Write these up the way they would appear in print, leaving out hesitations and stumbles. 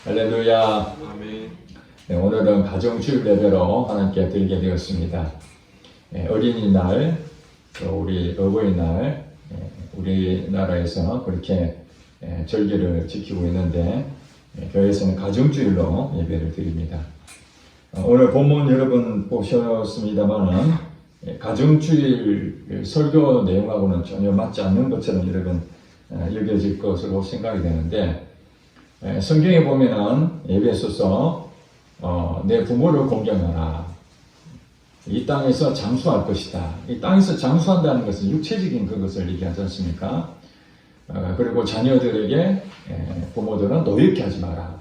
할렐루야. 아멘. 네, 오늘은 가정주일 예배로 하나님께 드리게 되었습니다. 어린이날, 또 우리 어버이날, 우리나라에서 그렇게 절기를 지키고 있는데 교회에서는 가정주일로 예배를 드립니다. 오늘 본문 여러분 보셨습니다만 가정주일 설교 내용하고는 전혀 맞지 않는 것처럼 여러분 여겨질 것으로 생각이 되는데 성경에 보면은 예배에서 내 부모를 공경하라. 이 땅에서 장수할 것이다. 이 땅에서 장수한다는 것은 육체적인 그것을 얘기하지 않습니까? 그리고 자녀들에게 부모들은 노엽게 하지 마라.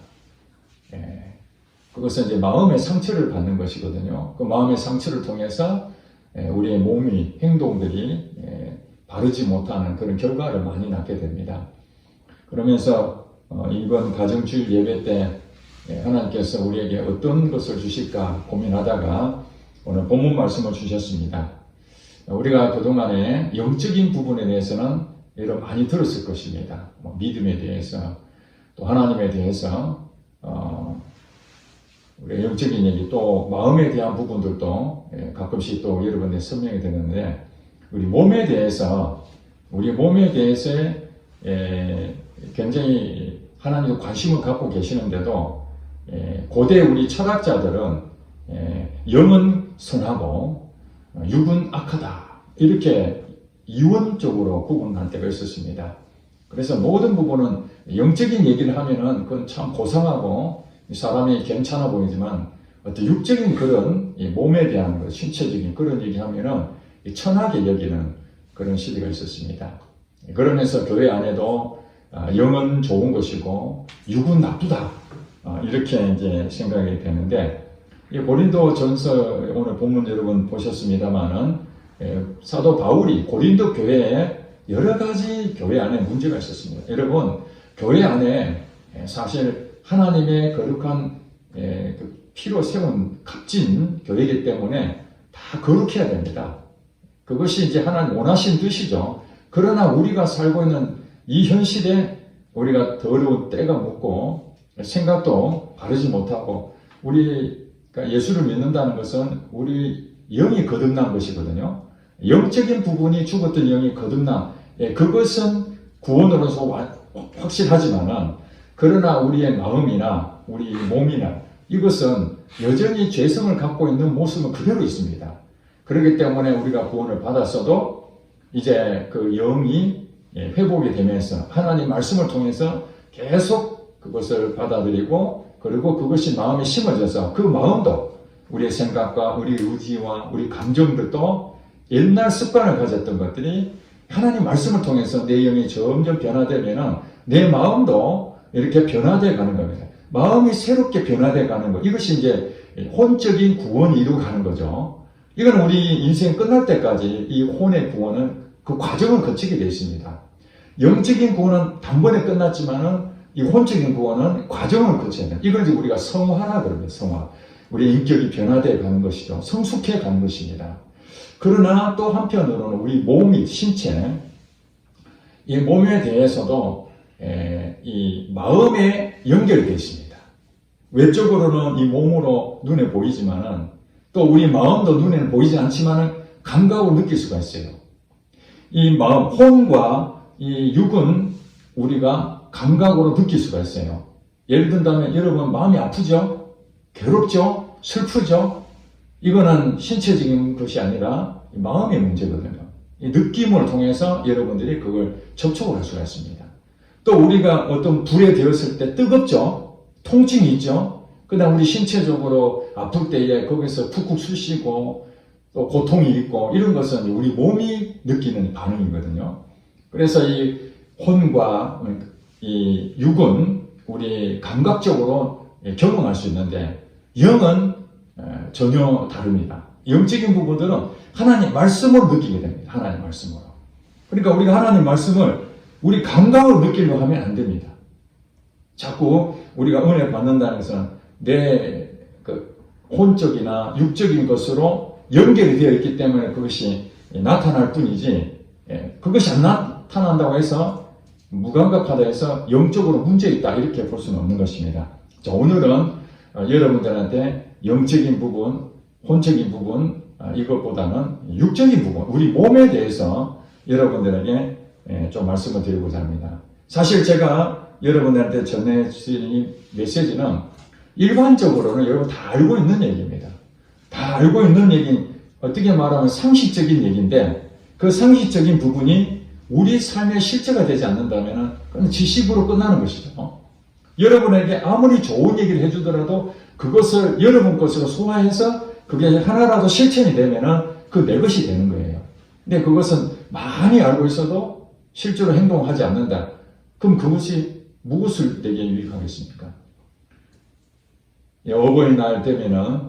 그것은 이제 마음의 상처를 받는 것이거든요. 그 마음의 상처를 통해서 우리의 몸이, 행동들이 바르지 못하는 그런 결과를 많이 낳게 됩니다. 그러면서 이번 가정주일 예배 때 하나님께서 우리에게 어떤 것을 주실까 고민하다가 오늘 본문 말씀을 주셨습니다. 우리가 그동안에 영적인 부분에 대해서는 여러 많이 들었을 것입니다. 믿음에 대해서 또 하나님에 대해서 우리 영적인 얘기 또 마음에 대한 부분들도 가끔씩 또 여러분의 설명이 되는데 우리 몸에 대해서 굉장히 하나님도 관심을 갖고 계시는데도 고대 우리 철학자들은 영은 선하고 육은 악하다 이렇게 이원적으로 구분할 때가 있었습니다. 그래서 모든 부분은 영적인 얘기를 하면은 그건 참 고상하고 사람이 괜찮아 보이지만 어떤 육적인 그런 몸에 대한 신체적인 그런 얘기하면은 천하게 여기는 그런 시대가 있었습니다. 그러면서 교회 안에도 영은 좋은 것이고 육은 나쁘다 이렇게 이제 생각이 되는데 고린도전서 오늘 본문 여러분 보셨습니다만은 사도 바울이 고린도 교회에 여러 가지 교회 안에 문제가 있었습니다. 여러분 교회 안에 사실 하나님의 거룩한 그 피로 세운 값진 교회이기 때문에 다 거룩해야 됩니다. 그것이 이제 하나님 원하신 뜻이죠. 그러나 우리가 살고 있는 이 현실에 우리가 더러운 때가 묻고 생각도 바르지 못하고 우리가 예수를 믿는다는 것은 우리 영이 거듭난 것이거든요. 영적인 부분이 죽었던 영이 거듭난 그것은 구원으로서 확실하지만은 그러나 우리의 마음이나 우리 몸이나 이것은 여전히 죄성을 갖고 있는 모습은 그대로 있습니다. 그렇기 때문에 우리가 구원을 받았어도 이제 그 영이 회복이 되면서 하나님 말씀을 통해서 계속 그것을 받아들이고 그리고 그것이 마음에 심어져서 그 마음도 우리의 생각과 우리 의지와 우리 감정들도 옛날 습관을 가졌던 것들이 하나님 말씀을 통해서 내 영이 점점 변화되면은 내 마음도 이렇게 변화되어 가는 겁니다. 마음이 새롭게 변화되어 가는 것. 이것이 이제 혼적인 구원이 이루어가는 거죠. 이건 우리 인생 끝날 때까지 이 혼의 구원은 그 과정을 거치게 되어 있습니다. 영적인 구원은 단번에 끝났지만은 이 혼적인 구원은 과정을 거쳐야 돼요. 이걸 이제 우리가 성화라 그럽니다. 성화. 우리의 인격이 변화되어 가는 것이죠. 성숙해 가는 것입니다. 그러나 또 한편으로는 우리 몸이, 신체, 이 몸에 대해서도 이 마음에 연결되어 있습니다. 외적으로는 이 몸으로 눈에 보이지만은 또 우리 마음도 눈에는 보이지 않지만은 감각으로 느낄 수가 있어요. 이 마음, 혼과 이 육은 우리가 감각으로 느낄 수가 있어요. 예를 든다면 여러분 마음이 아프죠? 괴롭죠? 슬프죠? 이거는 신체적인 것이 아니라 마음의 문제거든요. 이 느낌을 통해서 여러분들이 그걸 접촉을 할 수가 있습니다. 또 우리가 어떤 불에 데웠을 때 뜨겁죠? 통증이 있죠? 그 다음 우리 신체적으로 아플 때에 거기서 푹푹 쑤시고 또 고통이 있고 이런 것은 우리 몸이 느끼는 반응이거든요. 그래서 이 혼과 이 육은 우리 감각적으로 경험할 수 있는데 영은 전혀 다릅니다. 영적인 부분들은 하나님 말씀으로 느끼게 됩니다. 하나님 말씀으로. 그러니까 우리가 하나님 말씀을 우리 감각으로 느끼려고 하면 안 됩니다. 자꾸 우리가 은혜 받는다는 것은 내 그 혼적이나 육적인 것으로 연결이 되어 있기 때문에 그것이 나타날 뿐이지 그것이 안 나타난다고 해서 무감각하다 해서 영적으로 문제 있다 이렇게 볼 수는 없는 것입니다. 자, 오늘은 여러분들한테 영적인 부분, 혼적인 부분 이것보다는 육적인 부분, 우리 몸에 대해서 여러분들에게 좀 말씀을 드리고자 합니다. 사실 제가 여러분들한테 전해드린 이 메시지는 일반적으로는 여러분 다 알고 있는 얘기입니다. 다 알고 있는 얘기, 어떻게 말하면 상식적인 얘기인데 그 상식적인 부분이 우리 삶의 실제가 되지 않는다면 그건 지식으로 끝나는 것이죠. 여러분에게 아무리 좋은 얘기를 해주더라도 그것을 여러분 것으로 소화해서 그게 하나라도 실천이 되면 그 내 것이 되는 거예요. 근데 그것은 많이 알고 있어도 실제로 행동하지 않는다. 그럼 그것이 무엇을 내게 유익하겠습니까? 어버이날 되면은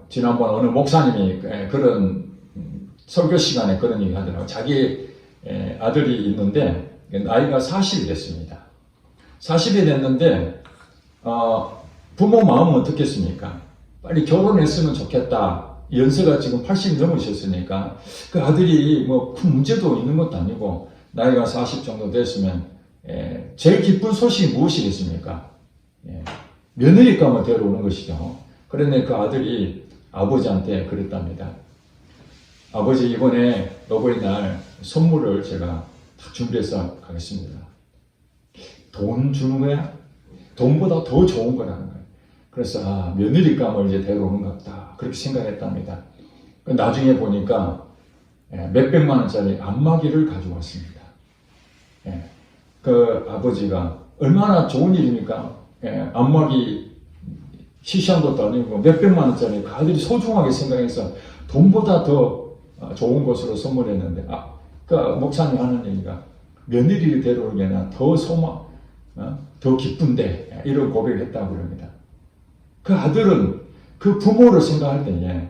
지난번 어느 목사님이 그런 설교 시간에 그런 얘기 하더라고요. 자기 아들이 있는데 나이가 40이 됐습니다. 40이 됐는데 부모 마음은 어떻겠습니까? 빨리 결혼했으면 좋겠다. 연세가 지금 80 넘으셨으니까 그 아들이 뭐 큰 문제도 있는 것도 아니고 나이가 40 정도 됐으면 제일 기쁜 소식이 무엇이겠습니까? 며느리감을 데려오는 것이죠. 그런데 그 아들이 아버지한테 그랬답니다. 아버지 이번에 어버이날 선물을 제가 다 준비해서 가겠습니다. 돈 주는 거야? 돈보다 더 좋은 거라는 거예요. 그래서 며느리감을 이제 데려오는 것 같다. 그렇게 생각했답니다. 나중에 보니까 몇백만 원짜리 안마기를 가지고 왔습니다. 그 아버지가 얼마나 좋은 일입니까? 안마기 시시한 것도 아니고 몇백만 원짜리 그 아들이 소중하게 생각해서 돈보다 더 좋은 것으로 선물했는데 그 목사님 하는 얘기가 며느리를 데려오기에는 더 더 기쁜데 이런 고백을 했다고 그럽니다. 그 아들은 그 부모를 생각할 때에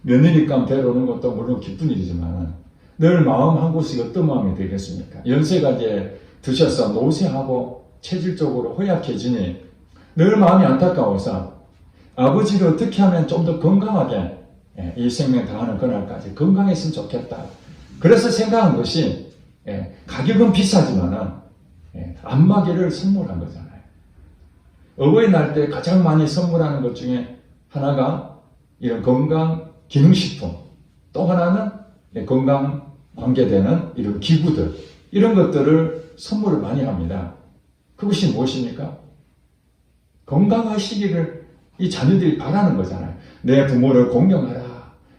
며느리감 데려오는 것도 물론 기쁜 일이지만 늘 마음 한 곳이 어떤 마음이 되겠습니까? 연세가 이제 드셔서 노쇠하고 체질적으로 허약해지니 늘 마음이 안타까워서 아버지를 어떻게 하면 좀 더 건강하게 이 생명 다하는 그날까지 건강했으면 좋겠다. 그래서 생각한 것이 가격은 비싸지만 안마기를 선물한 거잖아요. 어버이날 때 가장 많이 선물하는 것 중에 하나가 이런 건강 기능식품, 또 하나는 건강 관계되는 이런 기구들, 이런 것들을 선물을 많이 합니다. 그것이 무엇입니까? 건강하시기를 이 자녀들이 바라는 거잖아요. 내 부모를 공경하라.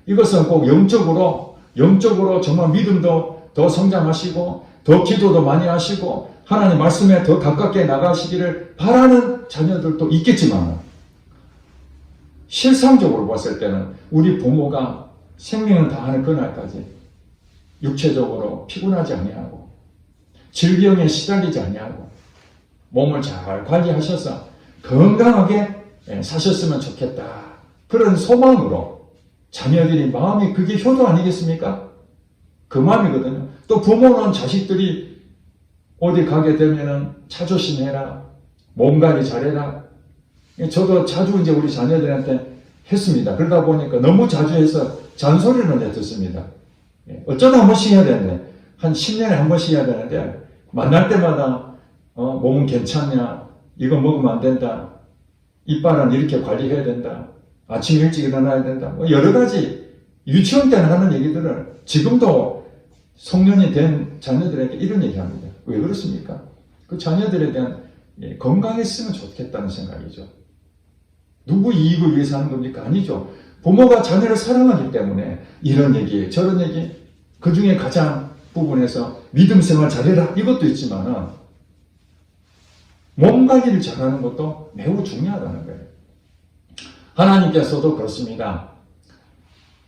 이것은 꼭 영적으로 정말 믿음도 더 성장하시고 더 기도도 많이 하시고 하나님 말씀에 더 가깝게 나가시기를 바라는 자녀들도 있겠지만 실상적으로 봤을 때는 우리 부모가 생명을 다하는 그날까지 육체적으로 피곤하지 아니하고 질병에 시달리지 아니하고 몸을 잘 관리하셔서 건강하게 사셨으면 좋겠다. 그런 소망으로 자녀들이 마음이 그게 효도 아니겠습니까? 그 마음이거든요. 또 부모는 자식들이 어디 가게 되면은 차 조심해라. 몸 관리 잘해라. 저도 자주 이제 우리 자녀들한테 했습니다. 그러다 보니까 너무 자주 해서 잔소리를 내듣습니다. 어쩌다 한 번씩 해야 되는데, 한 10년에 한 번씩 해야 되는데, 만날 때마다, 몸은 괜찮냐? 이거 먹으면 안 된다. 이빨은 이렇게 관리해야 된다. 아침 일찍 일어나야 된다. 뭐 여러 가지 유치원 때는 하는 얘기들을 지금도 성년이 된 자녀들에게 이런 얘기 합니다. 왜 그렇습니까? 그 자녀들에 대한 건강했으면 좋겠다는 생각이죠. 누구 이익을 위해서 하는 겁니까? 아니죠. 부모가 자녀를 사랑하기 때문에 이런 얘기, 저런 얘기, 그 중에 가장 부분에서 믿음 생활 잘해라 이것도 있지만은 몸 관리를 잘하는 것도 매우 중요하다는 거예요. 하나님께서도 그렇습니다.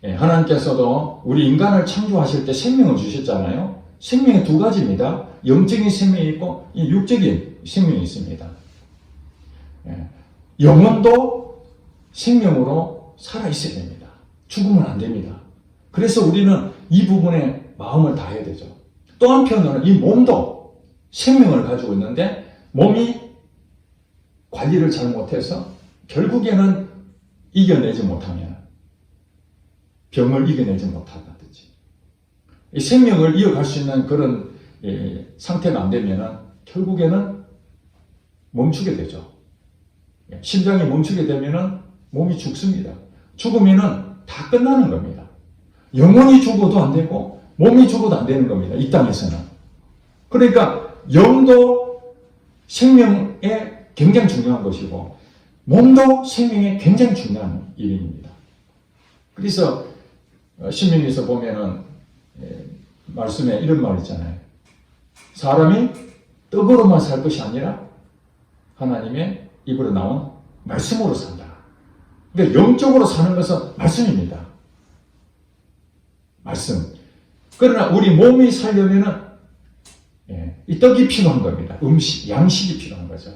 하나님께서도 우리 인간을 창조하실 때 생명을 주셨잖아요. 생명이 두 가지입니다. 영적인 생명이 있고 육적인 생명이 있습니다. 영혼도 생명으로 살아있어야 됩니다. 죽으면 안 됩니다. 그래서 우리는 이 부분에 마음을 다해야 되죠. 또 한편으로는 이 몸도 생명을 가지고 있는데 몸이 관리를 잘 못해서 결국에는 이겨내지 못하면 병을 이겨내지 못하다든지 이 생명을 이어갈 수 있는 그런 상태가 안 되면은 결국에는 멈추게 되죠. 심장이 멈추게 되면은 몸이 죽습니다. 죽으면은 다 끝나는 겁니다. 영혼이 죽어도 안 되고 몸이 죽어도 안 되는 겁니다. 이 땅에서는. 그러니까 영도 생명에 굉장히 중요한 것이고 몸도 생명에 굉장히 중요한 일입니다. 그래서 신명기에서 보면은 말씀에 이런 말 있잖아요. 사람이 떡으로만 살 것이 아니라 하나님의 입으로 나온 말씀으로 산다. 그러니까 영적으로 사는 것은 말씀입니다. 말씀. 그러나 우리 몸이 살려면은 이 떡이 필요한 겁니다. 음식, 양식이 필요한 거죠.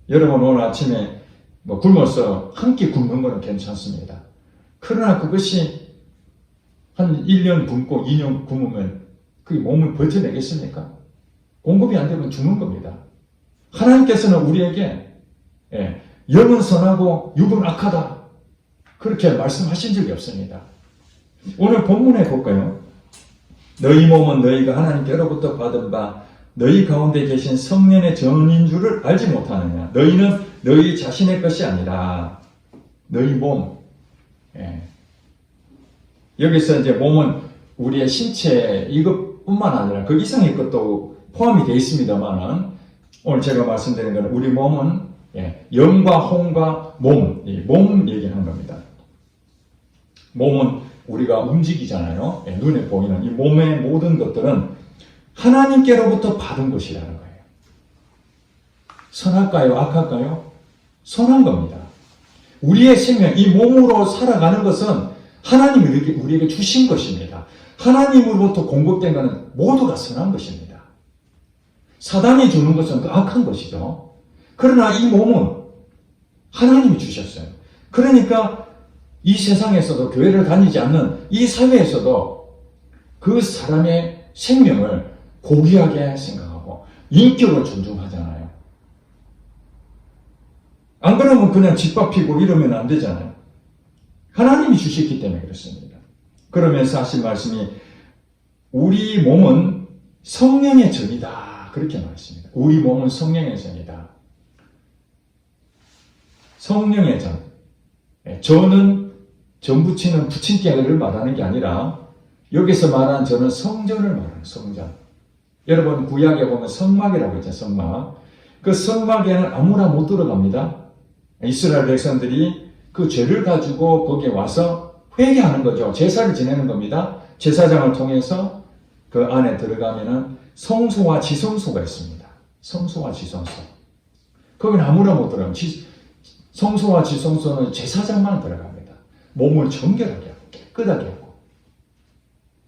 여러분 오늘 아침에 굶어서 한 끼 굶는 거는 괜찮습니다. 그러나 그것이 한 1년 굶고 2년 굶으면 그게 몸을 버텨내겠습니까? 공급이 안 되면 죽는 겁니다. 하나님께서는 우리에게 영은 선하고 육은 악하다. 그렇게 말씀하신 적이 없습니다. 오늘 본문에 볼까요? 너희 몸은 너희가 하나님께로부터 받은 바 너희 가운데 계신 성령의 전인 줄을 알지 못하느냐. 너희는 너희 자신의 것이 아니라 너희 몸. 여기서 이제 몸은 우리의 신체 이것뿐만 아니라 그 이상의 것도 포함이 되어 있습니다만은 오늘 제가 말씀드린 것은 우리 몸은 영과 혼과 몸 얘기하는 겁니다. 몸은 우리가 움직이잖아요. 눈에 보이는 이 몸의 모든 것들은 하나님께로부터 받은 것이라는 거예요. 선할까요? 악할까요? 선한 겁니다. 우리의 생명, 이 몸으로 살아가는 것은 하나님이 우리에게 주신 것입니다. 하나님으로부터 공급된 것은 모두가 선한 것입니다. 사단이 주는 것은 그 악한 것이죠. 그러나 이 몸은 하나님이 주셨어요. 그러니까 이 세상에서도 교회를 다니지 않는 이 사회에서도 그 사람의 생명을 고귀하게 생각하고 인격을 존중하잖아요. 안 그러면 그냥 짓밟히고 이러면 안 되잖아요. 하나님이 주셨기 때문에 그렇습니다. 그러면서 하신 말씀이 우리 몸은 성령의 전이다. 그렇게 말했습니다. 우리 몸은 성령의 전이다. 성령의 전. 전은 전 붙이는 부침개를 말하는 게 아니라 여기서 말하는 전은 성전을 말하는 성전. 여러분 구약에 보면 성막이라고 있죠. 성막. 그 성막에는 아무나 못 들어갑니다. 이스라엘 백성들이 그 죄를 가지고 거기에 와서 회개하는 거죠. 제사를 지내는 겁니다. 제사장을 통해서 그 안에 들어가면은 성소와 지성소가 있습니다. 성소와 지성소. 거기는 아무나 못 들어가면 성소와 지성소는 제사장만 들어갑니다. 몸을 정결하게 하고 깨끗하게 하고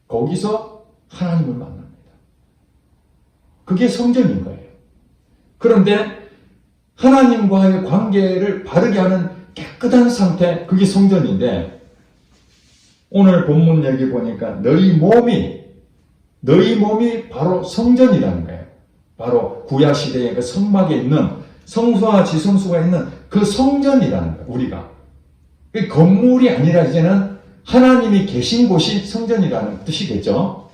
거기서 하나님을 만납니다. 그게 성전인 거예요. 그런데 하나님과의 관계를 바르게 하는 깨끗한 상태, 그게 성전인데 오늘 본문 여기 보니까 너희 몸이 바로 성전이라는 거예요. 바로 구약시대의 그 성막에 있는 성소와 지성소가 있는 그 성전이라는 거예요. 우리가. 그 건물이 아니라 이제는 하나님이 계신 곳이 성전이라는 뜻이겠죠.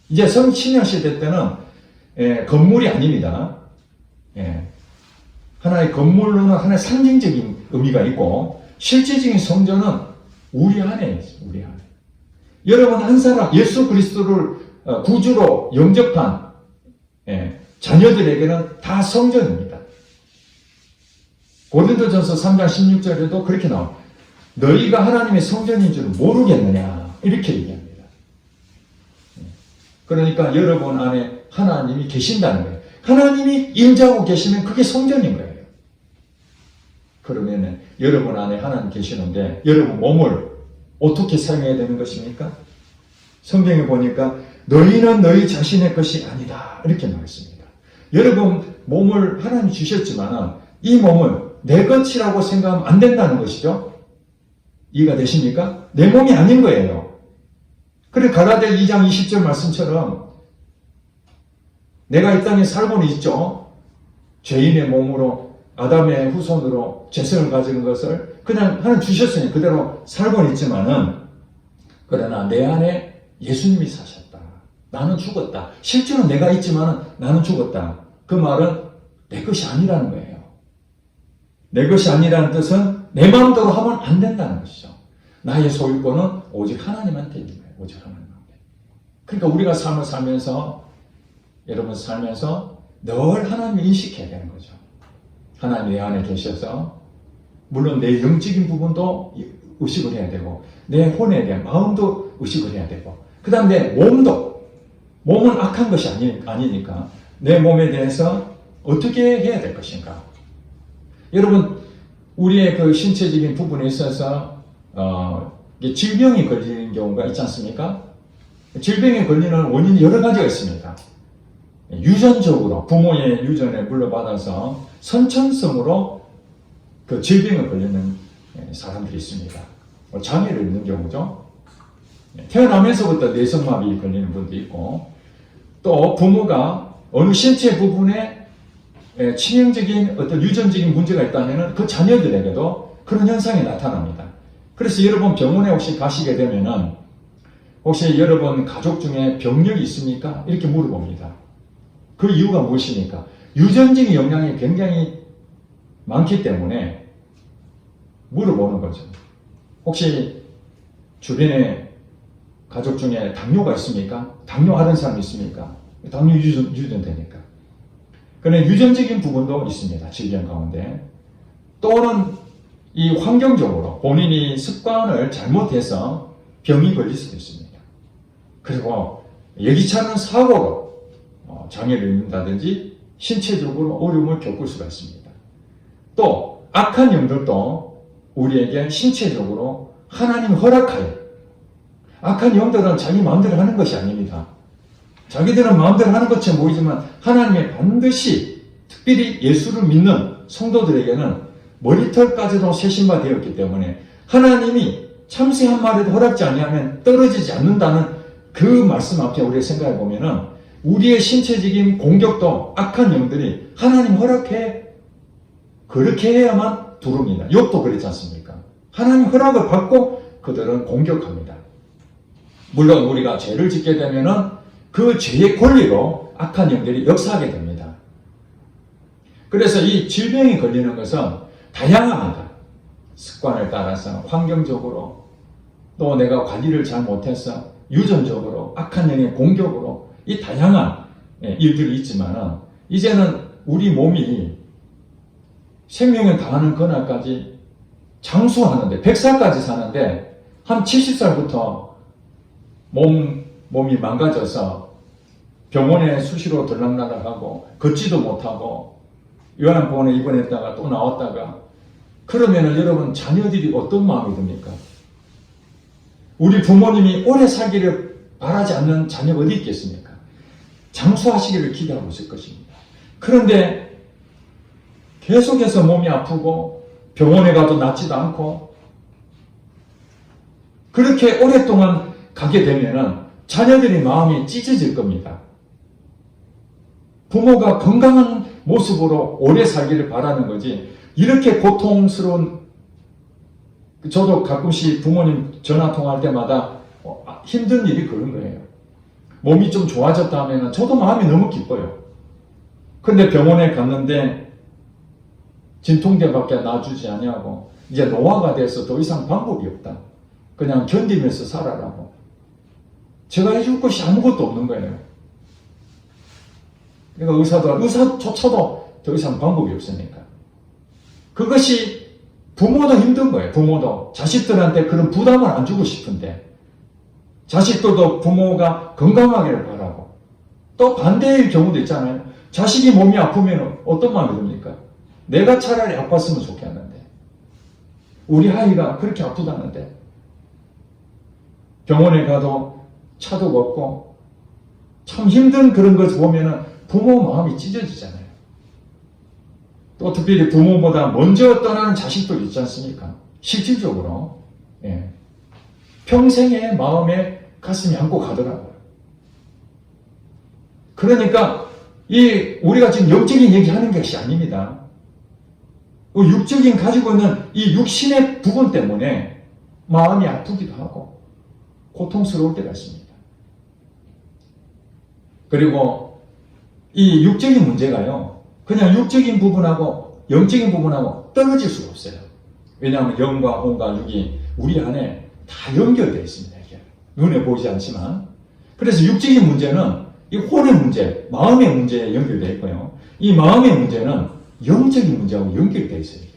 이제 신약시대 때는 건물이 아닙니다. 하나의 건물로는 하나의 상징적인 의미가 있고 실제적인 성전은 우리 안에 있어요. 우리 안에. 여러분 한 사람 예수 그리스도를 구주로 영접한 자녀들에게는 다 성전입니다. 고린도전서 3장 16절에도 그렇게 나옵니다. 너희가 하나님의 성전인 줄 모르겠느냐 이렇게 얘기합니다. 그러니까 여러분 안에 하나님이 계신다는 거예요. 하나님이 임재하고 계시면 그게 성전인 거예요. 그러면 여러분 안에 하나님 계시는데 여러분 몸을 어떻게 사용해야 되는 것입니까? 성경에 보니까 너희는 너희 자신의 것이 아니다 이렇게 말했습니다. 여러분 몸을 하나님이 주셨지만 이 몸을 내 것이라고 생각하면 안 된다는 것이죠. 이해가 되십니까? 내 몸이 아닌 거예요. 그래 갈라디아 2장 20절 말씀처럼 내가 이 땅에 살고는 있죠. 죄인의 몸으로 아담의 후손으로 죄성을 가진 것을 그냥 하나님 주셨으니 그대로 살고는 있지만은 그러나 내 안에 예수님이 사셨다. 나는 죽었다. 실제로 내가 있지만 나는 죽었다. 그 말은 내 것이 아니라는 거예요. 내 것이 아니라는 뜻은 내 마음대로 하면 안 된다는 것이죠. 나의 소유권은 오직 하나님한테 있는 거예요. 오직 하나님한테. 그러니까 우리가 삶을 살면서, 여러분 살면서 늘 하나님을 인식해야 되는 거죠. 하나님이 내 안에 계셔서, 물론 내 영적인 부분도 의식을 해야 되고, 내 혼에 대한 마음도 의식을 해야 되고, 그 다음 내 몸은 악한 것이 아니니까 내 몸에 대해서 어떻게 해야 될 것인가. 여러분, 우리의 그 신체적인 부분에 있어서 질병이 걸리는 경우가 있지 않습니까? 질병에 걸리는 원인이 여러 가지가 있습니다. 유전적으로, 부모의 유전에 물려받아서 선천성으로 그 질병에 걸리는 사람들이 있습니다. 장애를 입는 경우죠. 태어나면서부터 뇌성마비 걸리는 분도 있고, 또 부모가 어느 신체 부분에 치명적인 어떤 유전적인 문제가 있다면 그 자녀들에게도 그런 현상이 나타납니다. 그래서 여러분 병원에 혹시 가시게 되면은 혹시 여러분 가족 중에 병력이 있습니까? 이렇게 물어봅니다. 그 이유가 무엇입니까? 유전적인 영향이 굉장히 많기 때문에 물어보는 거죠. 혹시 주변에 가족 중에 당뇨가 있습니까? 당뇨 앓은 사람이 있습니까? 당뇨 유전되니까. 그런데 유전적인 부분도 있습니다. 질병 가운데. 또는 이 환경적으로 본인이 습관을 잘못해서 병이 걸릴 수도 있습니다. 그리고 예기치 않은 사고로 장애를 입는다든지 신체적으로 어려움을 겪을 수가 있습니다. 또 악한 영들도 우리에게 신체적으로 하나님 허락하여, 악한 영들은 자기 마음대로 하는 것이 아닙니다. 자기들은 마음대로 하는 것처럼 보이지만 하나님이 반드시, 특별히 예수를 믿는 성도들에게는 머리털까지도 세신바 되었기 때문에 하나님이 참새 한 마리도 허락지 아니하면 떨어지지 않는다는 그 말씀 앞에 우리가 생각해 보면은 우리의 신체적인 공격도 악한 영들이 하나님 허락해, 그렇게 해야만 두릅니다. 욥도 그랬지 않습니까? 하나님 허락을 받고 그들은 공격합니다. 물론 우리가 죄를 짓게 되면은 그 죄의 권리로 악한 영들이 역사하게 됩니다. 그래서 이 질병이 걸리는 것은 다양합니다. 습관을 따라서, 환경적으로, 또 내가 관리를 잘 못해서 유전적으로, 악한 영의 공격으로, 이 다양한 일들이 있지만 이제는 우리 몸이 생명을 다하는 그날까지 장수하는데, 100살까지 사는데 한 70살부터 몸이 망가져서 병원에 수시로 들락날락하고 걷지도 못하고 요양병원에 입원했다가 또 나왔다가, 그러면은 여러분 자녀들이 어떤 마음이 듭니까? 우리 부모님이 오래 살기를 바라지 않는 자녀가 어디 있겠습니까? 장수하시기를 기대하고 있을 것입니다. 그런데 계속해서 몸이 아프고 병원에 가도 낫지도 않고 그렇게 오랫동안 가게 되면은 자녀들의 마음이 찢어질 겁니다. 부모가 건강한 모습으로 오래 살기를 바라는 거지, 이렇게 고통스러운, 저도 가끔씩 부모님 전화 통화할 때마다 힘든 일이 그런 거예요. 몸이 좀 좋아졌다 하면 저도 마음이 너무 기뻐요. 근데 병원에 갔는데 진통제밖에 놔주지 않냐고, 이제 노화가 돼서 더 이상 방법이 없다. 그냥 견디면서 살아라고. 제가 해줄 것이 아무것도 없는 거예요. 그러니까 의사조차도 더 이상 방법이 없으니까. 그것이 부모도 힘든 거예요. 부모도 자식들한테 그런 부담을 안 주고 싶은데, 자식들도 부모가 건강하기를 바라고. 또 반대의 경우도 있잖아요. 자식이 몸이 아프면 어떤 마음이 듭니까? 내가 차라리 아팠으면 좋겠는데, 우리 아이가 그렇게 아프다는데, 병원에 가도 차도 없고 참 힘든 그런 것을 보면은 부모 마음이 찢어지잖아요. 또 특별히 부모보다 먼저 떠나는 자식들 있지 않습니까? 실질적으로 평생의 마음에 가슴이 안고 가더라고요. 그러니까 우리가 지금 영적인 얘기하는 것이 아닙니다. 육적인 가지고 있는 이 육신의 부분 때문에 마음이 아프기도 하고 고통스러울 때가 있습니다. 그리고 이 육적인 문제가요, 그냥 육적인 부분하고 영적인 부분하고 떨어질 수가 없어요. 왜냐하면 영과 혼과 육이 우리 안에 다 연결되어 있습니다. 이게 눈에 보이지 않지만. 그래서 육적인 문제는 이 혼의 문제, 마음의 문제에 연결되어 있고요. 이 마음의 문제는 영적인 문제하고 연결되어 있어요. 이게.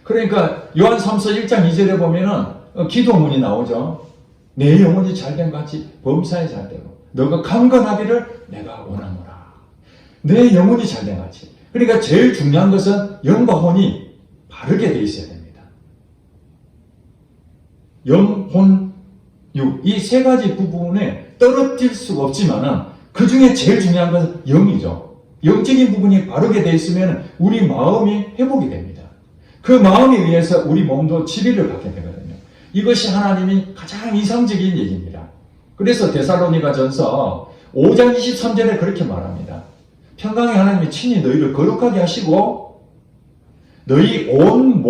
그러니까 요한 3서 1장 2절에 보면은 기도문이 나오죠. 내 영혼이 잘된 같이 범사에 잘되고 너가 강건하기를 내가 원하노라. 내 영혼이 잘된 같이. 그러니까 제일 중요한 것은 영과 혼이 바르게 돼 있어야 됩니다. 영, 혼, 육. 이 세 가지 부분에 떨어질 수가 없지만은 그 중에 제일 중요한 것은 영이죠. 영적인 부분이 바르게 돼 있으면 우리 마음이 회복이 됩니다. 그 마음에 의해서 우리 몸도 치료를 받게 되거든요. 이것이 하나님이 가장 이상적인 얘기입니다. 그래서 데살로니가 전서 5장 23절에 그렇게 말합니다. 평강의 하나님이 친히 너희를 거룩하게 하시고 너희 온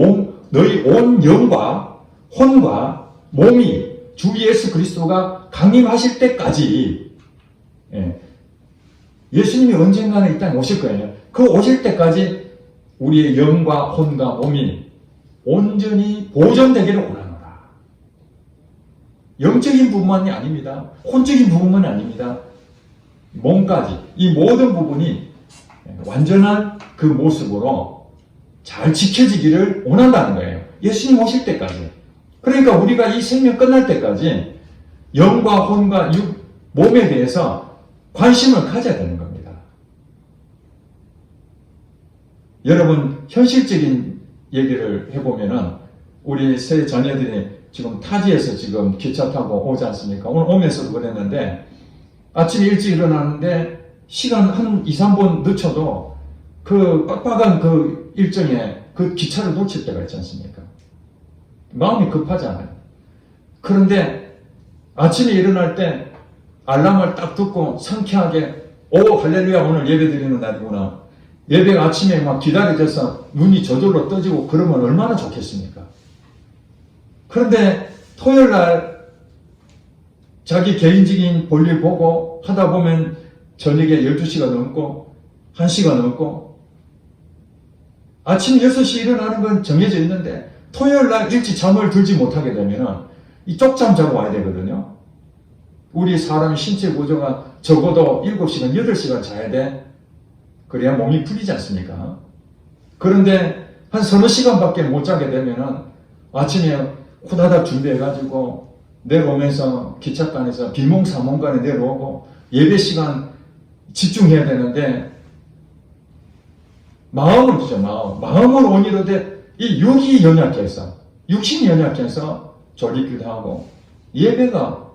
영과 혼과 몸이 주 예수 그리스도가 강림하실 때까지, 예수님이 언젠가는 이 땅에 오실 거예요. 그 오실 때까지 우리의 영과 혼과 몸이 온전히 보존되기를 원하노라. 영적인 부분만이 아닙니다. 혼적인 부분만이 아닙니다. 몸까지, 이 모든 부분이 완전한 그 모습으로 잘 지켜지기를 원한다는 거예요. 예수님 오실 때까지. 그러니까 우리가 이 생명 끝날 때까지 영과 혼과 육, 몸에 대해서 관심을 가져야 되는 겁니다. 여러분, 현실적인 얘기를 해보면은 우리 세 자녀들이 지금 타지에서 지금 기차 타고 오지 않습니까? 오늘 오면서도 그랬는데 아침에 일찍 일어나는데 시간 한 2, 3분 늦춰도 그 빡빡한 그 일정에 그 기차를 놓칠 때가 있지 않습니까? 마음이 급하잖아요. 그런데 아침에 일어날 때 알람을 딱 듣고 상쾌하게 오 할렐루야 오늘 예배 드리는 날이구나. 예배가 아침에 막 기다려져서 눈이 저절로 떠지고 그러면 얼마나 좋겠습니까? 그런데 토요일 날 자기 개인적인 볼일 보고 하다 보면 저녁에 12시가 넘고 1시가 넘고 아침 6시 일어나는 건 정해져 있는데 토요일 날 일찍 잠을 들지 못하게 되면 이 쪽잠 자고 와야 되거든요. 우리 사람의 신체 구조가 적어도 7시간, 8시간 자야 돼. 그래야 몸이 풀리지 않습니까? 그런데 한 서너 시간밖에 못 자게 되면은 아침에 후다닥 준비해가지고 내려오면서 기차간에서 비몽사몽간에 내려오고 예배 시간 집중해야 되는데 마음을 주죠. 마음을 원이로되 이 육이 연약해서 육신이 연약해서 졸리기도 하고 예배가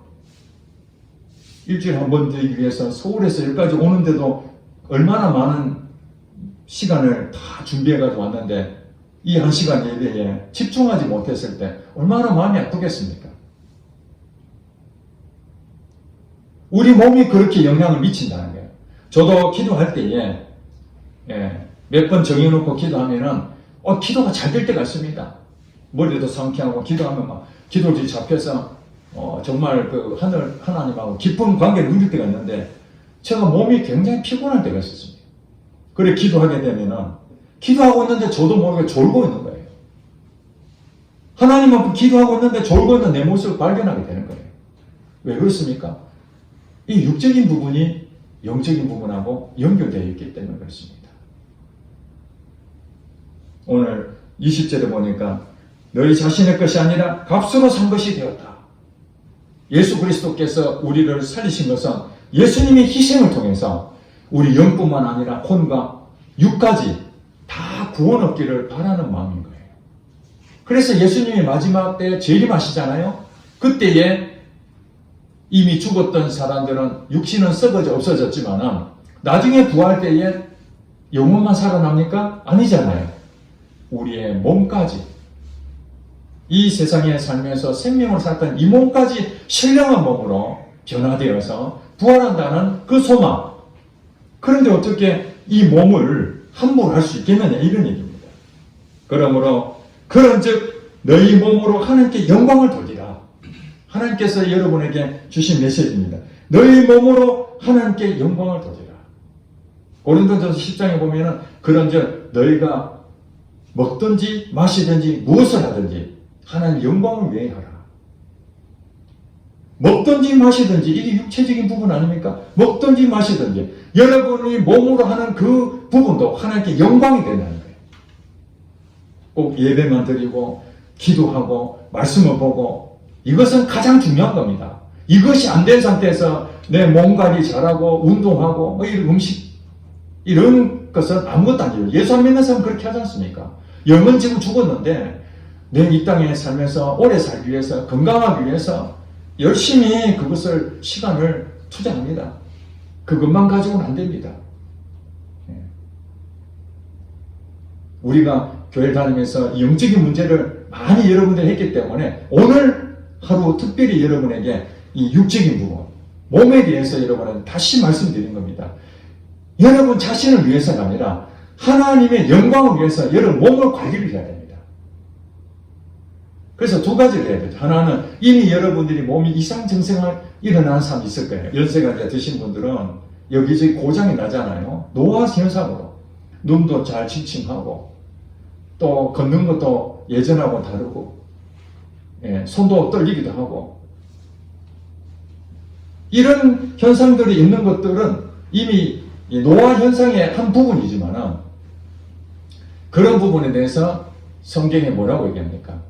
일주일에 한 번 드리기 위해서 서울에서 여기까지 오는데도 얼마나 많은 시간을 다 준비해가지고 왔는데 이 1시간 예배에 집중하지 못했을 때 얼마나 마음이 아프겠습니까? 우리 몸이 그렇게 영향을 미친다는 거예요. 저도 기도할 때에 몇 번 정해놓고 기도하면은 기도가 잘 될 때가 있습니다. 머리도 상쾌하고 기도하면 막 기도지 잡혀서 정말 그 하나님하고 깊은 관계를 누릴 때가 있는데 제가 몸이 굉장히 피곤할 때가 있었습니다. 그래 기도하게 되면은 기도하고 있는데 저도 모르게 졸고 있는 거예요. 하나님 앞에 기도하고 있는데 졸고 있는 내 모습을 발견하게 되는 거예요. 왜 그렇습니까? 이 육적인 부분이 영적인 부분하고 연결되어 있기 때문에 그렇습니다. 오늘 20절에 보니까 너희 자신의 것이 아니라 값으로 산 것이 되었다. 예수 그리스도께서 우리를 살리신 것은 예수님의 희생을 통해서 우리 영뿐만 아니라 혼과 육까지 다 구원 얻기를 바라는 마음인 거예요. 그래서 예수님이 마지막 때에 재림하시잖아요. 그때에 이미 죽었던 사람들은 육신은 썩어져 없어졌지만 나중에 부활 때에 영혼만 살아납니까? 아니잖아요. 우리의 몸까지 이 세상에 살면서 생명을 살았던 이 몸까지 신령한 몸으로 변화되어서 부활한다는 그 소망. 그런데 어떻게 이 몸을 함부로 할 수 있겠느냐 이런 얘기입니다. 그러므로 그런즉 너희 몸으로 하나님께 영광을 돌리라. 하나님께서 여러분에게 주신 메시지입니다. 너희 몸으로 하나님께 영광을 돌리라. 고린도전서 10장에 보면은 그런즉 너희가 먹든지 마시든지 무엇을 하든지 하나님 영광을 위해 하라. 먹든지 마시든지 이게 육체적인 부분 아닙니까? 먹든지 마시든지 여러분이 몸으로 하는 그 부분도 하나님께 영광이 된다는 거예요. 꼭 예배만 드리고 기도하고 말씀을 보고 이것은 가장 중요한 겁니다. 이것이 안 된 상태에서 내 몸 관리 잘하고 운동하고 뭐 이런 음식 이런 것은 아무것도 아니에요. 예수 안 믿는 사람은 그렇게 하지 않습니까? 영은 지금 죽었는데 내 이 땅에 살면서 오래 살기 위해서 건강하기 위해서 열심히 그것을 시간을 투자합니다. 그것만 가지고는 안 됩니다. 우리가 교회 다니면서 영적인 문제를 많이 여러분들이 했기 때문에 오늘 하루 특별히 여러분에게 이 육적인 부분, 몸에 대해서 여러분은 다시 말씀드린 겁니다. 여러분 자신을 위해서가 아니라 하나님의 영광을 위해서 여러분 몸을 관리를 해야 됩니다. 그래서 두 가지를 해야 되죠. 하나는 이미 여러분들이 몸이 이상 증상을 일어나는 사람이 있을 거예요. 연세가 이제 드신 분들은 여기저기 고장이 나잖아요. 노화 현상으로 눈도 잘 침침하고 또 걷는 것도 예전하고 다르고 손도 떨리기도 하고 이런 현상들이 있는 것들은 이미 노화 현상의 한 부분이지만 그런 부분에 대해서 성경에 뭐라고 얘기합니까?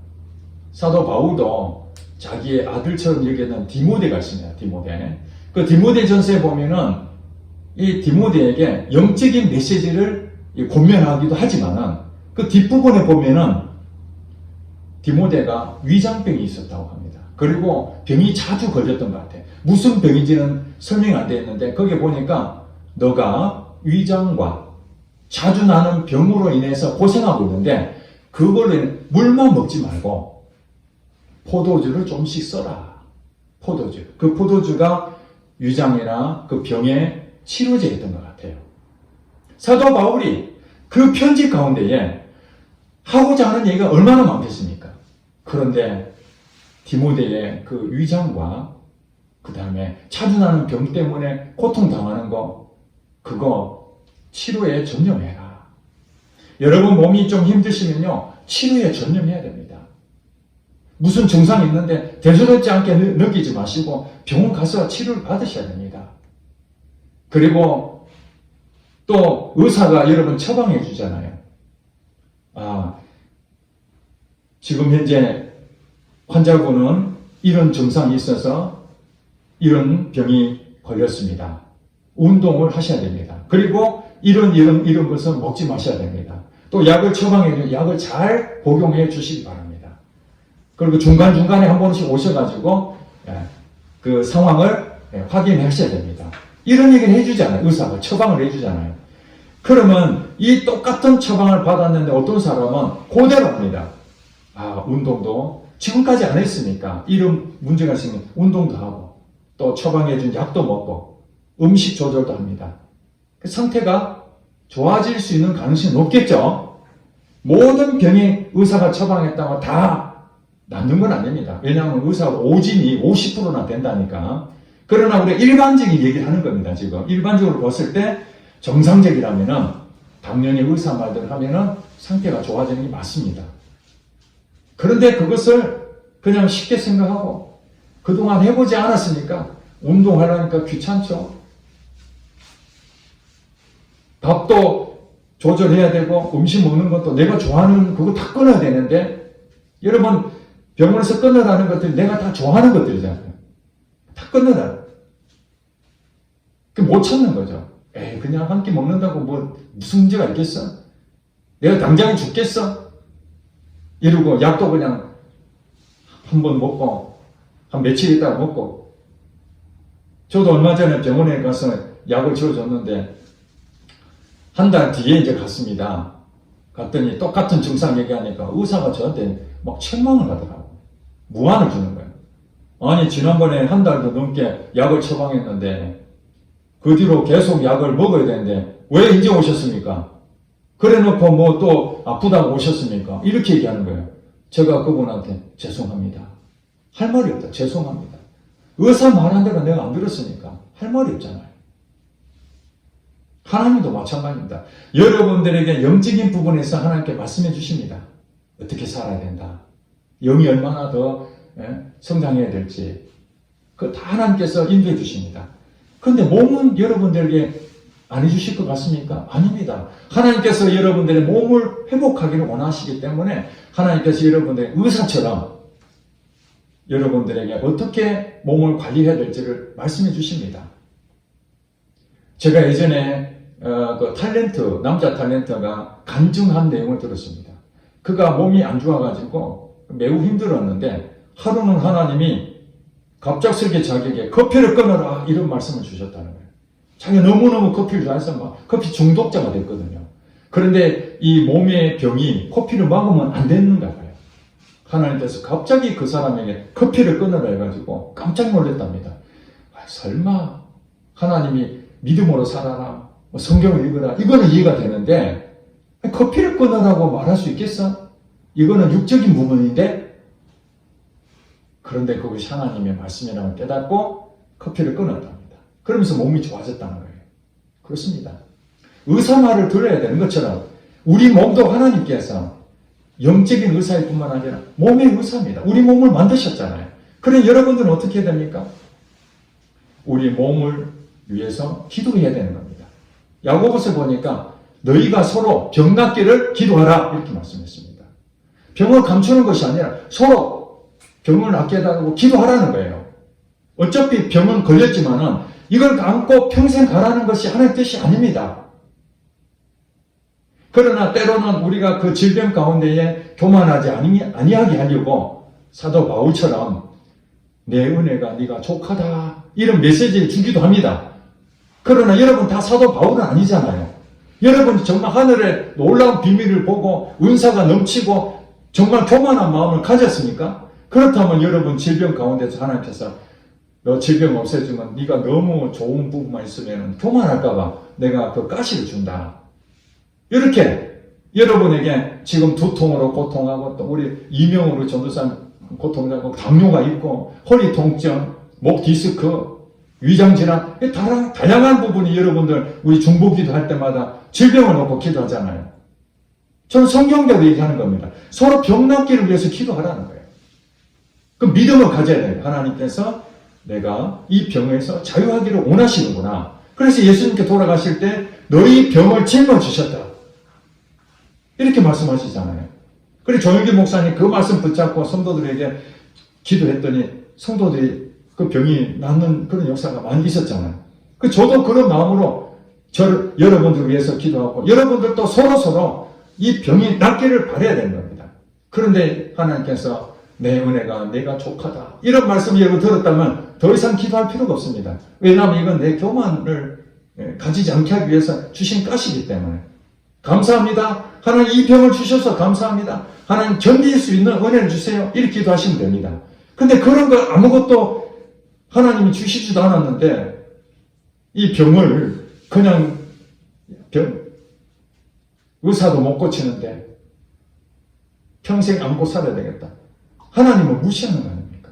사도 바울도 자기의 아들처럼 여기는 디모데가 있습니다. 디모데. 그 디모데 전서에 보면은 이 디모데에게 영적인 메시지를 권면하기도 하지만은 그 뒷부분에 보면은 디모데가 위장병이 있었다고 합니다. 그리고 병이 자주 걸렸던 것 같아요. 무슨 병인지는 설명이 안 되어 있는데 거기에 보니까 너가 위장과 자주 나는 병으로 인해서 고생하고 있는데 그걸로 물만 먹지 말고 포도주를 좀씩 써라. 포도주. 그 포도주가 위장이나 그 병의 치료제였던 것 같아요. 사도 바울이 그 편지 가운데에 하고자 하는 얘기가 얼마나 많겠습니까? 그런데 디모데의 그 위장과 그 다음에 자주 나는 병 때문에 고통당하는 거 그거 치료에 전념해라. 여러분 몸이 좀 힘드시면요 치료에 전념해야 됩니다. 무슨 증상이 있는데 대수롭지 않게 느끼지 마시고 병원 가서 치료를 받으셔야 됩니다. 그리고 또 의사가 여러분 처방해 주잖아요. 지금 현재 환자분은 이런 증상이 있어서 이런 병이 걸렸습니다. 운동을 하셔야 됩니다. 그리고 이런 것은 먹지 마셔야 됩니다. 또 약을 처방해 주 약을 잘 복용해 주시기 바랍니다. 그리고 중간중간에 한 번씩 오셔가지고 그 상황을 확인하셔야 됩니다. 이런 얘기를 해주잖아요. 의사가 처방을 해주잖아요. 그러면 이 똑같은 처방을 받았는데 어떤 사람은 그대로 합니다. 운동도 지금까지 안 했으니까 이런 문제가 있으면 운동도 하고 또 처방해준 약도 먹고 음식 조절도 합니다. 그 상태가 좋아질 수 있는 가능성이 높겠죠. 모든 병이 의사가 처방했다고 다 낫는 건 아닙니다. 왜냐하면 의사가 오진이 50%나 된다니까. 그러나 우리가 일반적인 얘기를 하는 겁니다. 지금 일반적으로 봤을 때 정상적이라면은 당연히 의사 말대로 하면은 상태가 좋아지는 게 맞습니다. 그런데 그것을 그냥 쉽게 생각하고 그동안 해보지 않았으니까 운동하려니까 귀찮죠. 밥도 조절해야 되고 음식 먹는 것도 내가 좋아하는 그거 다 끊어야 되는데 여러분 병원에서 끊으라는 것들이 내가 다 좋아하는 것들이잖아요. 다 끊으라. 못 참는 거죠. 그냥 한 끼 먹는다고 뭐 무슨 문제가 있겠어? 내가 당장 죽겠어? 이러고 약도 그냥 한 번 먹고 한 며칠 있다가 먹고 저도 얼마 전에 병원에 가서 약을 지어줬는데 한 달 뒤에 이제 갔습니다. 갔더니 똑같은 증상 얘기하니까 의사가 저한테 막 책망을 하더라고. 무한을 주는 거예요. 아니 지난번에 한 달도 넘게 약을 처방했는데 그 뒤로 계속 약을 먹어야 되는데 왜 이제 오셨습니까? 그래 놓고 뭐 또 아프다고 오셨습니까? 이렇게 얘기하는 거예요. 제가 그분한테 죄송합니다. 할 말이 없다. 죄송합니다. 의사 말한 대로 내가 안 들었으니까 할 말이 없잖아요. 하나님도 마찬가지입니다. 여러분들에게 영적인 부분에서 하나님께 말씀해 주십니다. 어떻게 살아야 된다. 영이 얼마나 더 성장해야 될지. 그 다 하나님께서 인도해 주십니다. 그런데 몸은 여러분들에게 안 해주실 것 같습니까? 아닙니다. 하나님께서 여러분들의 몸을 회복하기를 원하시기 때문에 하나님께서 여러분들의 의사처럼 여러분들에게 어떻게 몸을 관리해야 될지를 말씀해 주십니다. 제가 예전에 그 탤런트, 남자 탤런트가 간증한 내용을 들었습니다. 그가 몸이 안 좋아가지고 매우 힘들었는데 하루는 하나님이 갑작스럽게 자기에게 커피를 끊어라 이런 말씀을 주셨다는 거예요. 자기가 너무너무 커피를 좋아해서 막 커피 중독자가 됐거든요. 그런데 이 몸의 병이 커피를 막으면 안 되는가 봐요. 하나님께서 갑자기 그 사람에게 커피를 끊으라 해가지고 깜짝 놀랐답니다. 설마 하나님이 믿음으로 살아라, 성경을 읽어라, 이거는 이해가 되는데 커피를 끊으라고 말할 수 있겠어? 이거는 육적인 부분인데. 그런데 그것이 하나님의 말씀이라고 깨닫고 커피를 끊었답니다. 그러면서 몸이 좋아졌다는 거예요. 그렇습니다. 의사 말을 들어야 되는 것처럼 우리 몸도 하나님께서 영적인 의사일 뿐만 아니라 몸의 의사입니다. 우리 몸을 만드셨잖아요. 그래 여러분들은 어떻게 해야 됩니까? 우리 몸을 위해서 기도해야 되는 겁니다. 야고보서 보니까 너희가 서로 병 낫기를 기도하라 이렇게 말씀했습니다. 병을 감추는 것이 아니라 서로 병을 낫게 해달라고 기도하라는 거예요. 어차피 병은 걸렸지만은 이걸 안고 평생 가라는 것이 하나님의 뜻이 아닙니다. 그러나 때로는 우리가 그 질병 가운데에 교만하지 아니하게 하려고 사도 바울처럼 내 은혜가 네가 족하다 이런 메시지를 주기도 합니다. 그러나 여러분 다 사도 바울은 아니잖아요. 여러분 정말 하늘의 놀라운 비밀을 보고 은사가 넘치고 정말 교만한 마음을 가졌습니까? 그렇다면 여러분 질병 가운데서 하나님께서 너 질병 없애주면 네가 너무 좋은 부분만 있으면 교만할까봐 내가 그 가시를 준다. 이렇게 여러분에게 지금 두통으로 고통하고 또 우리 이명으로 전도사님 고통하고 당뇨가 있고 허리 통증, 목 디스크, 위장질환 다양한 부분이 여러분들 우리 중보기도 할 때마다 질병을 놓고 기도하잖아요. 저는 성경대로 얘기하는 겁니다. 서로 병 낫기를 위해서 기도하라는 거예요. 그 믿음을 가져야 돼요. 하나님께서 내가 이 병에서 자유하기를 원하시는구나. 그래서 예수님께 돌아가실 때 너희 병을 짊어지셨다. 이렇게 말씀하시잖아요. 그리고 조영기 목사님 그 말씀 붙잡고 성도들에게 기도했더니 성도들이 그 병이 낫는 그런 역사가 많이 있었잖아요. 저도 그런 마음으로 여러분들을 위해서 기도하고 여러분들도 서로 이 병이 낫기를 바라야 되는 겁니다. 그런데 하나님께서 내 은혜가 내가 족하다 이런 말씀을 여러분 들었다면 더 이상 기도할 필요가 없습니다. 왜냐하면 이건 내 교만을 가지지 않게 하기 위해서 주신 가시기 때문에 감사합니다. 하나님 이 병을 주셔서 감사합니다. 하나님 견딜 수 있는 은혜를 주세요. 이렇게 기도하시면 됩니다. 근데 그런 거 아무것도 하나님이 주시지도 않았는데 이 병을 그냥 의사도 못 고치는데 평생 안고 살아야 되겠다. 하나님을 무시하는 거 아닙니까?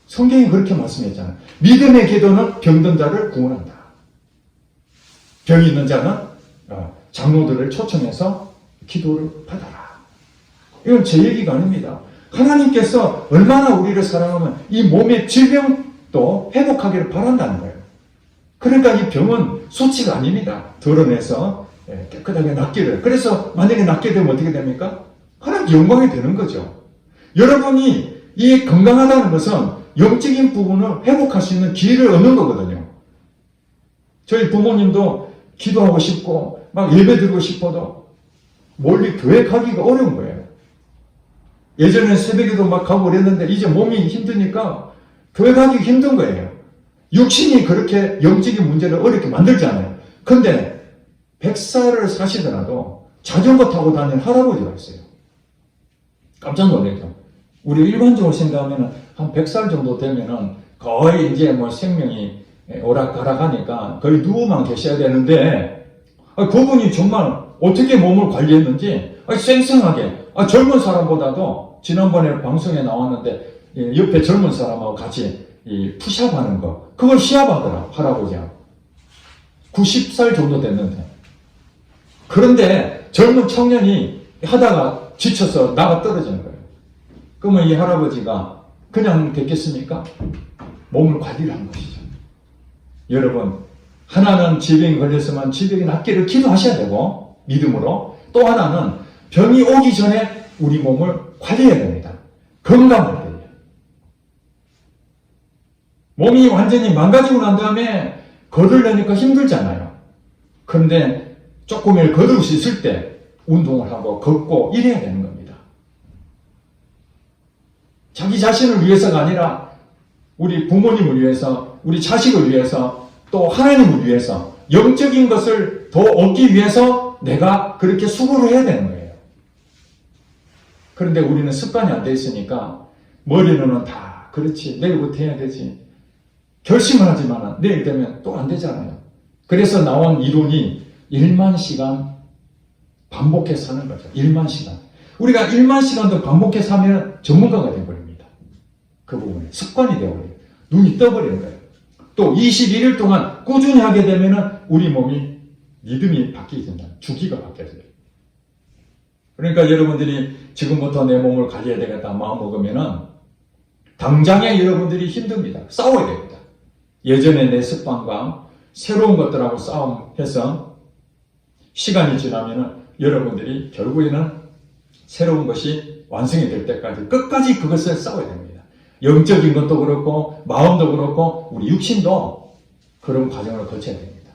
성경이 그렇게 말씀했잖아요. 믿음의 기도는 병든 자를 구원한다. 병이 있는 자는 장로들을 초청해서 기도를 받아라. 이건 제 얘기가 아닙니다. 하나님께서 얼마나 우리를 사랑하면 이 몸의 질병도 회복하기를 바란다는 거예요. 그러니까 이 병은 수치가 아닙니다. 드러내서 깨끗하게 낫기를. 그래서 만약에 낫게 되면 어떻게 됩니까? 하나님 영광이 되는 거죠. 여러분이 이 건강하다는 것은 영적인 부분을 회복할 수 있는 기회를 얻는 거거든요. 저희 부모님도 기도하고 싶고 막 예배 드리고 싶어도 멀리 교회 가기가 어려운 거예요. 예전에는 새벽에도 막 가고 그랬는데 이제 몸이 힘드니까 교회 가기 힘든 거예요. 육신이 그렇게 영적인 문제를 어렵게 만들잖아요. 근데 100살을 사시더라도 자전거 타고 다니는 할아버지가 있어요. 깜짝 놀랐죠. 우리 일반적으로 생각하면 한 100살 정도 되면은 거의 이제 뭐 생명이 오락가락하니까 거의 누워만 계셔야 되는데 그분이 정말 어떻게 몸을 관리했는지 쌩쌩하게 젊은 사람보다도 지난번에 방송에 나왔는데 옆에 젊은 사람하고 같이 푸시업하는 거 그걸 시합하더라 할아버지하고 90살 정도 됐는데 그런데 젊은 청년이 하다가 지쳐서 나가 떨어지는 거예요. 그러면 이 할아버지가 그냥 됐겠습니까? 몸을 관리를 한 것이죠. 여러분, 하나는 질병이 걸렸으면 질병이 낫기를 기도하셔야 되고, 믿음으로. 또 하나는 병이 오기 전에 우리 몸을 관리해야 됩니다. 건강할 때요. 몸이 완전히 망가지고 난 다음에 걸으려니까 힘들잖아요. 그런데 조금이라도 걸을 수 있을 때 운동을 하고 걷고 이래야 되는 겁니다. 자기 자신을 위해서가 아니라 우리 부모님을 위해서, 우리 자식을 위해서, 또 하나님을 위해서 영적인 것을 더 얻기 위해서 내가 그렇게 수고를 해야 되는 거예요. 그런데 우리는 습관이 안 돼 있으니까 머리로는 다 그렇지, 내일부터 해야 되지, 결심을 하지만 내일 되면 또 안 되잖아요. 그래서 나온 이론이 1만 시간 반복해서 사는 거죠. 1만 시간. 우리가 1만 시간도 반복해서 하면 전문가가 되어버립니다. 그 부분에 습관이 되어버려요. 눈이 떠버리는 거예요. 또 21일 동안 꾸준히 하게 되면 우리 몸이 리듬이 바뀌어진다. 주기가 바뀌어져요. 그러니까 여러분들이 지금부터 내 몸을 관리해야 되겠다 마음 먹으면은 당장에 여러분들이 힘듭니다. 싸워야 됩니다. 예전에 내 습관과 새로운 것들하고 싸움해서 시간이 지나면은 여러분들이 결국에는 새로운 것이 완성이 될 때까지 끝까지 그것을 싸워야 됩니다. 영적인 것도 그렇고 마음도 그렇고 우리 육신도 그런 과정을 거쳐야 됩니다.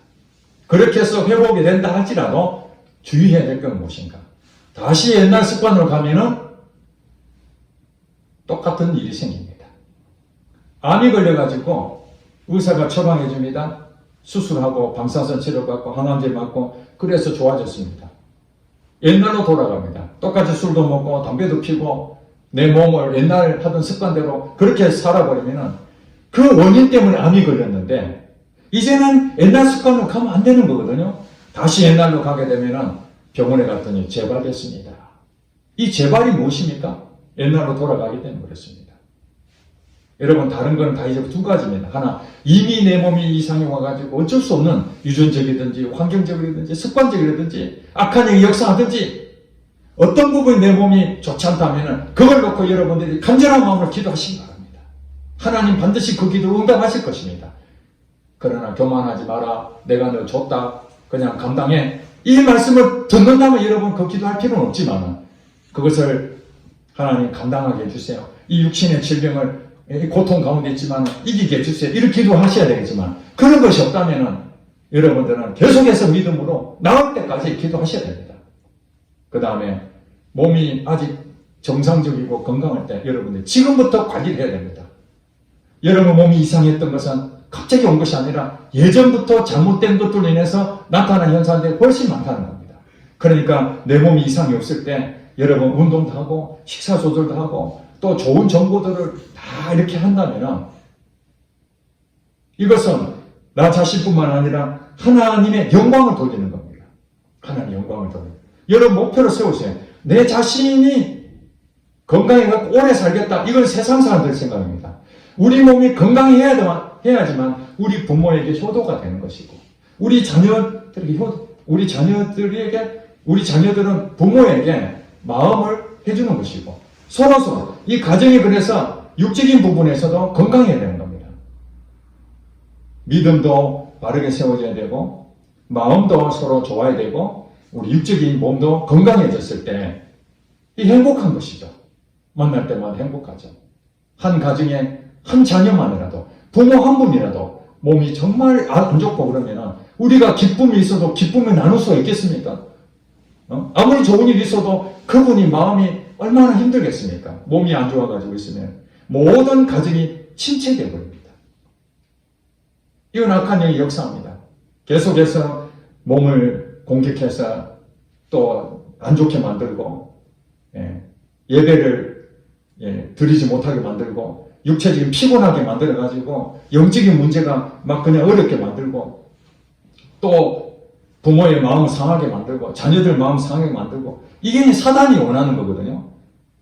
그렇게 해서 회복이 된다 할지라도 주의해야 될 건 무엇인가? 다시 옛날 습관으로 가면은 똑같은 일이 생깁니다. 암이 걸려가지고 의사가 처방해 줍니다. 수술하고 방사선 치료받고 항암제 맞고 그래서 좋아졌습니다. 옛날로 돌아갑니다. 똑같이 술도 먹고 담배도 피고 내 몸을 옛날 하던 습관대로 그렇게 살아버리면 그 원인 때문에 암이 걸렸는데 이제는 옛날 습관으로 가면 안 되는 거거든요. 다시 옛날로 가게 되면 병원에 갔더니 재발됐습니다. 이 재발이 무엇입니까? 옛날로 돌아가게 되는 그렇습니다. 여러분, 다른 건 다 이제 두 가지입니다. 하나, 이미 내 몸이 이상이 와가지고 어쩔 수 없는 유전적이든지 환경적이든지 습관적이든지 악한 영이 역사하든지 어떤 부분이 내 몸이 좋지 않다면 그걸 놓고 여러분들이 간절한 마음으로 기도하시기 바랍니다. 하나님 반드시 그 기도 응답하실 것입니다. 그러나 교만하지 마라. 내가 너 줬다. 그냥 감당해. 이 말씀을 듣는다면 여러분 그 기도할 필요는 없지만 그것을 하나님 감당하게 해주세요. 이 육신의 질병을 고통 가운데 있지만 이기게 해주세요. 이렇게 기도하셔야 되겠지만 그런 것이 없다면 여러분들은 계속해서 믿음으로 나을 때까지 기도하셔야 됩니다. 그 다음에 몸이 아직 정상적이고 건강할 때 여러분들 지금부터 관리를 해야 됩니다. 여러분 몸이 이상했던 것은 갑자기 온 것이 아니라 예전부터 잘못된 것들로 인해서 나타나는 현상들이 훨씬 많다는 겁니다. 그러니까 내 몸이 이상이 없을 때 여러분 운동도 하고 식사 조절도 하고 또 좋은 정보들을 다 이렇게 한다면 이것은 나 자신뿐만 아니라 하나님의 영광을 돌리는 겁니다. 하나님의 영광을 돌리는 겁니다. 여러분 목표를 세우세요. 내 자신이 건강해서 오래 살겠다. 이건 세상 사람들 생각입니다. 우리 몸이 건강해야지만 우리 부모에게 효도가 되는 것이고 우리 자녀들은 부모에게 마음을 해주는 것이고 서로 이 가정이 그래서 육적인 부분에서도 건강해야 되는 겁니다. 믿음도 바르게 세워져야 되고 마음도 서로 좋아야 되고 우리 육적인 몸도 건강해졌을 때 이 행복한 것이죠. 만날 때마다 행복하죠. 한 가정에 한 자녀만이라도 부모 한 분이라도 몸이 정말 안 좋고 그러면 우리가 기쁨이 있어도 기쁨을 나눌 수가 있겠습니까? 아무리 좋은 일이 있어도 그분이 마음이 얼마나 힘들겠습니까? 몸이 안 좋아가지고 있으면 모든 가정이 침체되어 버립니다. 이건 악한 영이 역사합니다. 계속해서 몸을 공격해서 또 안 좋게 만들고 예배를 드리지 못하게 만들고 육체적인 피곤하게 만들어가지고 영적인 문제가 막 그냥 어렵게 만들고 또 부모의 마음을 상하게 만들고 자녀들 마음 상하게 만들고 이게 사단이 원하는 거거든요.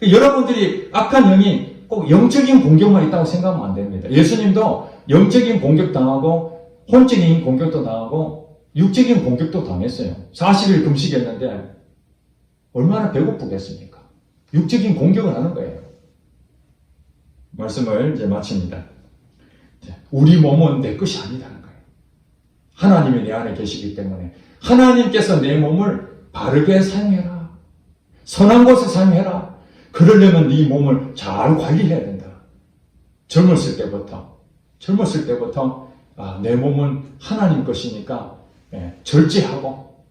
여러분들이 악한 영이 꼭 영적인 공격만 있다고 생각하면 안 됩니다. 예수님도 영적인 공격 당하고 혼적인 공격도 당하고 육적인 공격도 당했어요. 40일 금식했는데 얼마나 배고프겠습니까? 육적인 공격을 하는 거예요. 말씀을 이제 마칩니다. 우리 몸은 내 것이 아니다는 거예요. 하나님이 내 안에 계시기 때문에 하나님께서 내 몸을 바르게 사용해라. 선한 곳에 사용해라. 그러려면 네 몸을 잘 관리해야 된다. 젊었을 때부터 내 몸은 하나님 것이니까 절제하고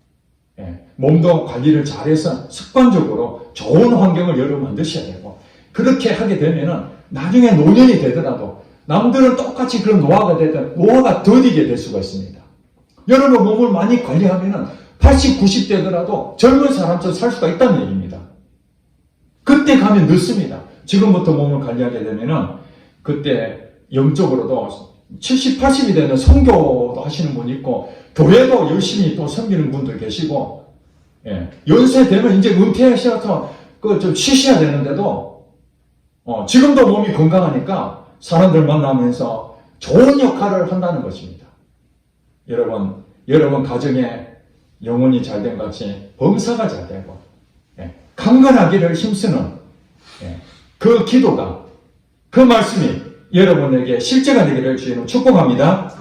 몸도 관리를 잘해서 습관적으로 좋은 환경을 여러 만드셔야 되고, 그렇게 하게 되면은 나중에 노년이 되더라도 남들은 똑같이 그런 노화가 되든 노화가 더디게 될 수가 있습니다. 여러분 몸을 많이 관리하면은 80, 90대더라도 젊은 사람처럼 살 수가 있다는 얘기입니다. 그때 가면 늦습니다. 지금부터 몸을 관리하게 되면은 그때 영적으로도 70, 80이 되는 선교도 하시는 분이 있고 교회도 열심히 또 섬기는 분도 계시고, 연세 되면 이제 은퇴하셔서 좀 쉬셔야 되는데도 지금도 몸이 건강하니까 사람들 만나면서 좋은 역할을 한다는 것입니다. 여러분 가정에 영혼이 잘된 같이 범사가 잘 되고 강건하기를 힘쓰는 그 기도가, 그 말씀이 여러분에게 실제가 되기를 주님은 축복합니다.